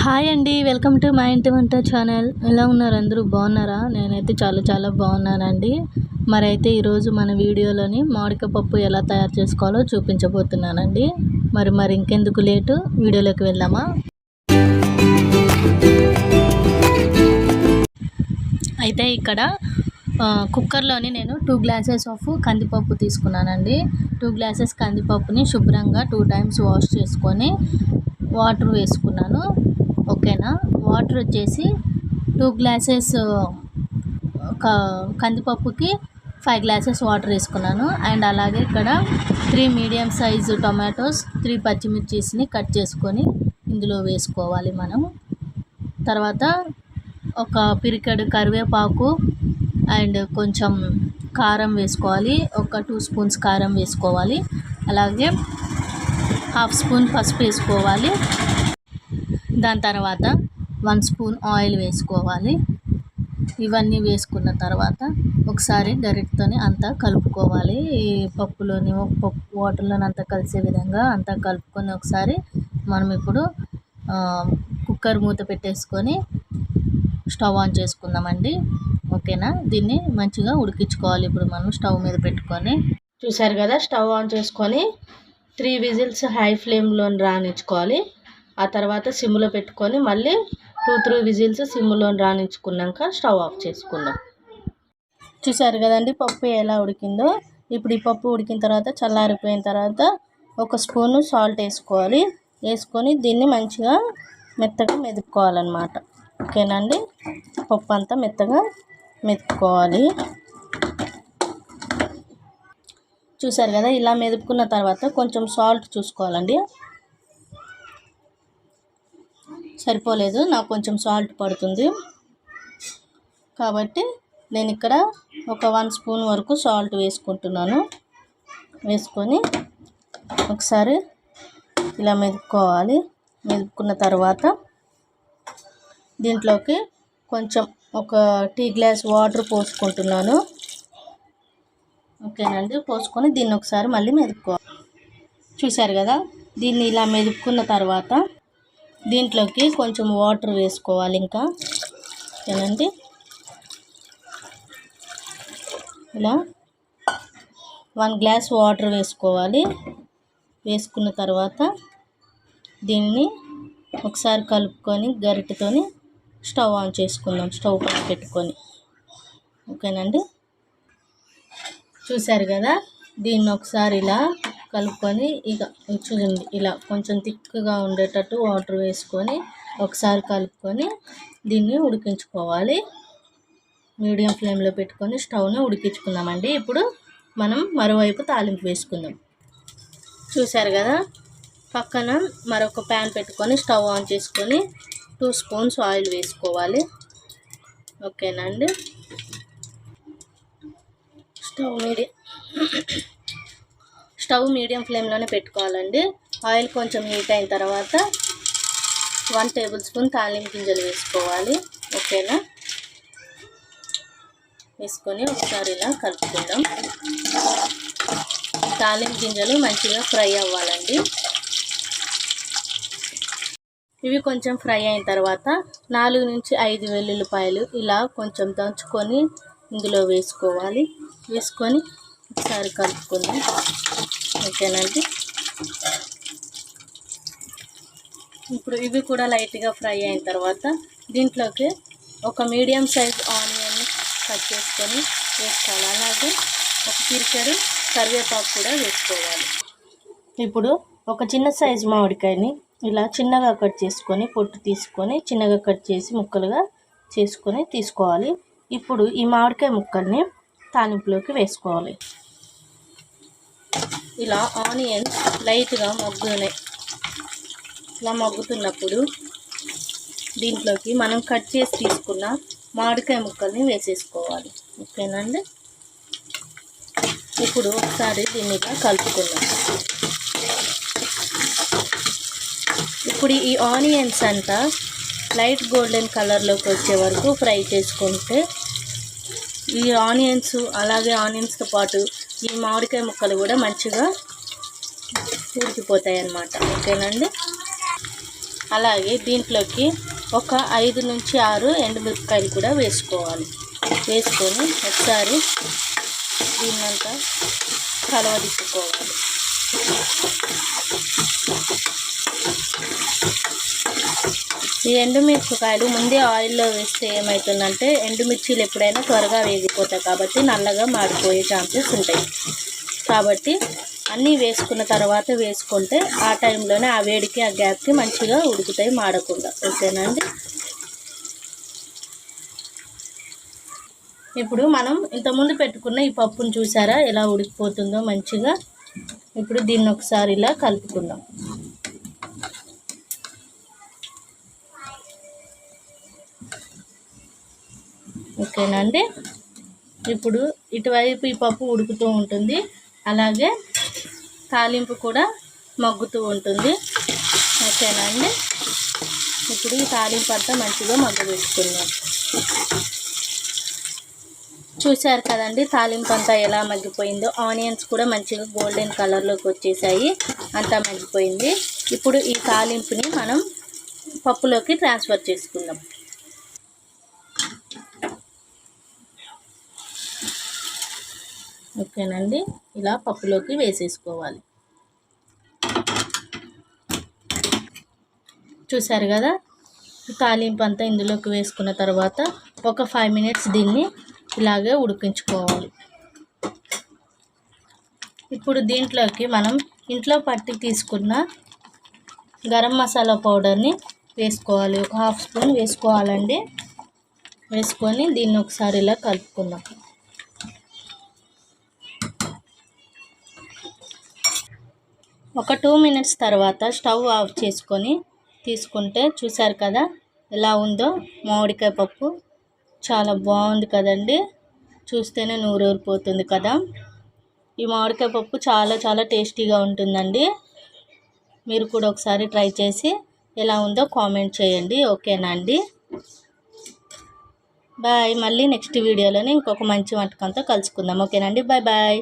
Hi అండి, welcome to మా ఇంటి వంట ఛానల్. ఎలా ఉన్నారు అందరూ? బాగున్నారా? నేనైతే చాలా బాగున్నానండి. మరైతే ఈరోజు మన వీడియోలోని మామిడికాయ పప్పు ఎలా తయారు చేసుకోవాలో చూపించబోతున్నానండి. మరి ఇంకెందుకు లేటు, వీడియోలోకి వెళ్దామా? అయితే ఇక్కడ కుక్కర్లోని నేను 2 గ్లాసెస్ ఆఫ్ కందిపప్పు తీసుకున్నానండి. 2 గ్లాసెస్ కందిపప్పుని శుభ్రంగా 2 టైమ్స్ వాష్ చేసుకొని వాటర్ వేసుకున్నాను. ఓకేనా. వాటర్ వచ్చేసి 2 గ్లాసెస్ కందిపప్పుకి 5 గ్లాసెస్ వాటర్ వేసుకున్నాను. అండ్ అలాగే ఇక్కడ 3 మీడియం సైజు టొమాటోస్, 3 పచ్చిమిర్చిని కట్ చేసుకొని ఇందులో వేసుకోవాలి మనం. తర్వాత ఒక పిరికెడు కరివేపాకు అండ్ కొంచెం కారం వేసుకోవాలి. ఒక 2 స్పూన్స్ కారం వేసుకోవాలి. అలాగే 1/2 స్పూన్ పసుపు వేసుకోవాలి. దాని తర్వాత 1 స్పూన్ ఆయిల్ వేసుకోవాలి. ఇవన్నీ వేసుకున్న తర్వాత ఒకసారి గరిటెతోని అంతా కలుపుకోవాలి. ఈ పప్పులోని వాటర్లోని అంతా కలిసే విధంగా అంతా కలుపుకొని ఒకసారి మనం ఇప్పుడు కుక్కర్ మూత పెట్టేసుకొని స్టవ్ ఆన్ చేసుకుందామండి. ఓకేనా. దీన్ని మంచిగా ఉడికించుకోవాలి. ఇప్పుడు మనం స్టవ్ మీద పెట్టుకొని, చూసారు కదా, స్టవ్ ఆన్ చేసుకొని 3 విజిల్స్ హై ఫ్లేమ్లో రానిచ్చుకోవాలి. ఆ తర్వాత సిమ్లో పెట్టుకొని మళ్ళీ 2-3 విజిల్స్ సిమ్లో రానిచ్చుకున్నాక స్టవ్ ఆఫ్ చేసుకుందాం. చూసారు కదండి పప్పు ఎలా ఉడికిందో. ఇప్పుడు ఈ పప్పు ఉడికిన తర్వాత చల్లారిపోయిన తర్వాత 1 స్పూను సాల్ట్ వేసుకోవాలి. వేసుకొని దీన్ని మంచిగా మెత్తగా మెదుపుకోవాలన్నమాట. ఓకేనండి. పప్పు అంతా మెత్తగా మెదుపుకోవాలి. చూసారు కదా, ఇలా మెదుపుకున్న తర్వాత కొంచెం సాల్ట్ చూసుకోవాలండి. సరిపోలేదు, నాకు కొంచెం సాల్ట్ పడుతుంది కాబట్టి నేను ఇక్కడ ఒక 1 స్పూన్ వరకు సాల్ట్ వేసుకుంటున్నాను. వేసుకొని ఒకసారి ఇలా మెదుపుకోవాలి. మెదుపుకున్న తర్వాత దీంట్లోకి కొంచెం ఒక టీ గ్లాస్ వాటర్ పోసుకుంటున్నాను. ఓకేనండి. పోసుకొని దీన్ని ఒకసారి మళ్ళీ మెదుపుకోవాలి. చూసారు కదా, దీన్ని ఇలా మెదుపుకున్న తర్వాత దీంట్లోకి కొంచెం వాటర్ వేసుకోవాలి. ఇంకా ఓకేనండి. ఇలా 1 గ్లాస్ వాటర్ వేసుకోవాలి. వేసుకున్న తర్వాత దీన్ని ఒకసారి కలుపుకొని గరిటెతోని స్టవ్ ఆన్ చేసుకుందాం. స్టవ్ పైన పెట్టుకొని. ఓకేనండి. చూసారు కదా, దీన్ని ఒకసారి ఇలా కలుపుకొని ఇక చూడండి, ఇలా కొంచెం థిక్గా ఉండేటట్టు వాటర్ వేసుకొని ఒకసారి కలుపుకొని దీన్ని ఉడికించుకోవాలి. మీడియం ఫ్లేమ్లో పెట్టుకొని స్టవ్ని ఉడికించుకుందామండి. ఇప్పుడు మనం మరోవైపు తాలింపు వేసుకుందాం. చూసారు కదా, పక్కన మరొక ప్యాన్ పెట్టుకొని స్టవ్ ఆన్ చేసుకొని 2 స్పూన్స్ ఆయిల్ వేసుకోవాలి. ఓకేనండి. స్టవ్ మీడియం ఫ్లేమ్లోనే పెట్టుకోవాలండి. ఆయిల్ కొంచెం హీట్ అయిన తర్వాత 1 టేబుల్ స్పూన్ తాలింపు గింజలు వేసుకోవాలి. ఓకేనా. వేసుకొని ఒకసారి ఇలా కలుపుకుందాం. తాలింపు గింజలు మంచిగా ఫ్రై అవ్వాలండి. ఇవి కొంచెం ఫ్రై అయిన తర్వాత 4 నుంచి 5 వెల్లుల్లిపాయలు ఇలా కొంచెం దంచుకొని ఇందులో వేసుకోవాలి. వేసుకొని ఒకసారి కలుపుకుందాం. ఓకేనండి. ఇప్పుడు ఇవి కూడా లైట్గా ఫ్రై అయిన తర్వాత దీంట్లోకి ఒక మీడియం సైజ్ ఆనియన్ కట్ చేసుకొని వేసుకోవాలి. అలాగే ఒక పిరికెడు కరివేపాకు కూడా వేసుకోవాలి. ఇప్పుడు ఒక చిన్న సైజు మామిడికాయని ఇలా చిన్నగా కట్ చేసుకొని పొట్టు తీసుకొని చిన్నగా కట్ చేసి ముక్కలుగా చేసుకొని తీసుకోవాలి. ఇప్పుడు ఈ మామిడికాయ ముక్కల్ని తాలింపులోకి వేసుకోవాలి. ఇలా ఆనియన్ లైట్గా మగ్గుతున్నాయి. ఇలా మగ్గుతున్నప్పుడు దీంట్లోకి మనం కట్ చేసి తీసుకున్న మామిడికాయ ముక్కల్ని వేసేసుకోవాలి. ఓకేనండి. ఇప్పుడు ఒకసారి దీన్ని కలుపుకుందాం. ఇప్పుడు ఈ ఆనియన్స్ అంతా లైట్ గోల్డెన్ కలర్లోకి వచ్చే వరకు ఫ్రై చేసుకుంటే ఈ ఆనియన్స్ అలాగే ఆనియన్స్తో పాటు ఈ మామిడికాయ ముక్కలు కూడా మంచిగా ఉడికిపోతాయి అన్నమాట. ఓకేనండి. అలాగే దీంట్లోకి ఒక 5 నుంచి 6 ఎండుమిరపకాయలు కూడా వేసుకోవాలి. వేసుకొని ఒకసారి దీన్నంతా కలవదిప్పుకోవాలి. ఈ ఎండుమిరపకాయలు ముందే ఆయిల్లో వేస్తే ఏమవుతుందంటే ఎండుమిర్చీలు ఎప్పుడైనా త్వరగా వేగిపోతాయి కాబట్టి నల్లగా మాడిపోయే ఛాన్సెస్ ఉంటాయి. కాబట్టి అన్నీ వేసుకున్న తర్వాత వేసుకుంటే ఆ టైంలోనే ఆ వేడికి ఆ గ్యాప్కి మంచిగా ఉడుకుతాయి మాడకుండా. ఓకేనండి. ఇప్పుడు మనం ఇంతకుముందు పెట్టుకున్న ఈ పప్పును చూసారా ఎలా ఉడికిపోతుందో మంచిగా. ఇప్పుడు దీన్ని ఒకసారి ఇలా కలుపుకుందాం. ఓకేనండి. ఇప్పుడు ఇటువైపు ఈ పప్పు ఉడుకుతూ ఉంటుంది, అలాగే తాలింపు కూడా మగ్గుతూ ఉంటుంది. ఓకేనండి. ఇప్పుడు ఈ తాలింపు అంతా మంచిగా మగ్గబెట్టుకుందాం. చూశారు కదండి తాలింపు అంతా ఎలా మగ్గిపోయిందో. ఆనియన్స్ కూడా మంచిగా గోల్డెన్ కలర్లోకి వచ్చేసాయి, అంతా మగ్గిపోయింది. ఇప్పుడు ఈ తాలింపుని మనం పప్పులోకి ట్రాన్స్ఫర్ చేసుకుందాం. ఓకేనండి, ఇలా పప్పులోకి వేసేసుకోవాలి. చూసారు కదా, తాలింపు అంతా ఇందులోకి వేసుకున్న తర్వాత ఒక 5 మినిట్స్ దీన్ని ఇలాగే ఉడికించుకోవాలి. ఇప్పుడు దీంట్లోకి మనం ఇంట్లో పట్టి తీసుకున్న గరం మసాలా పౌడర్ని వేసుకోవాలి. ఒక 1/2 స్పూన్ వేసుకోవాలండి. వేసుకొని దీన్ని ఒకసారి ఇలా కలుపుకుందాం. ఒక 2 మినిట్స్ తర్వాత స్టవ్ ఆఫ్ చేసుకొని తీసుకుంటే చూసారు కదా ఎలా ఉందో మామిడికాయ పప్పు. చాలా బాగుంది కదండి, చూస్తేనే నూరూరిపోతుంది కదా. ఈ మామిడికాయ పప్పు చాలా చాలా టేస్టీగా ఉంటుందండి. మీరు కూడా ఒకసారి ట్రై చేసి ఎలా ఉందో కామెంట్ చేయండి. ఓకేనా అండి. బాయ్. మళ్ళీ నెక్స్ట్ వీడియోలోనే ఇంకొక మంచి వంటకంతో కలుసుకుందాం. ఓకేనండి. Bye bye.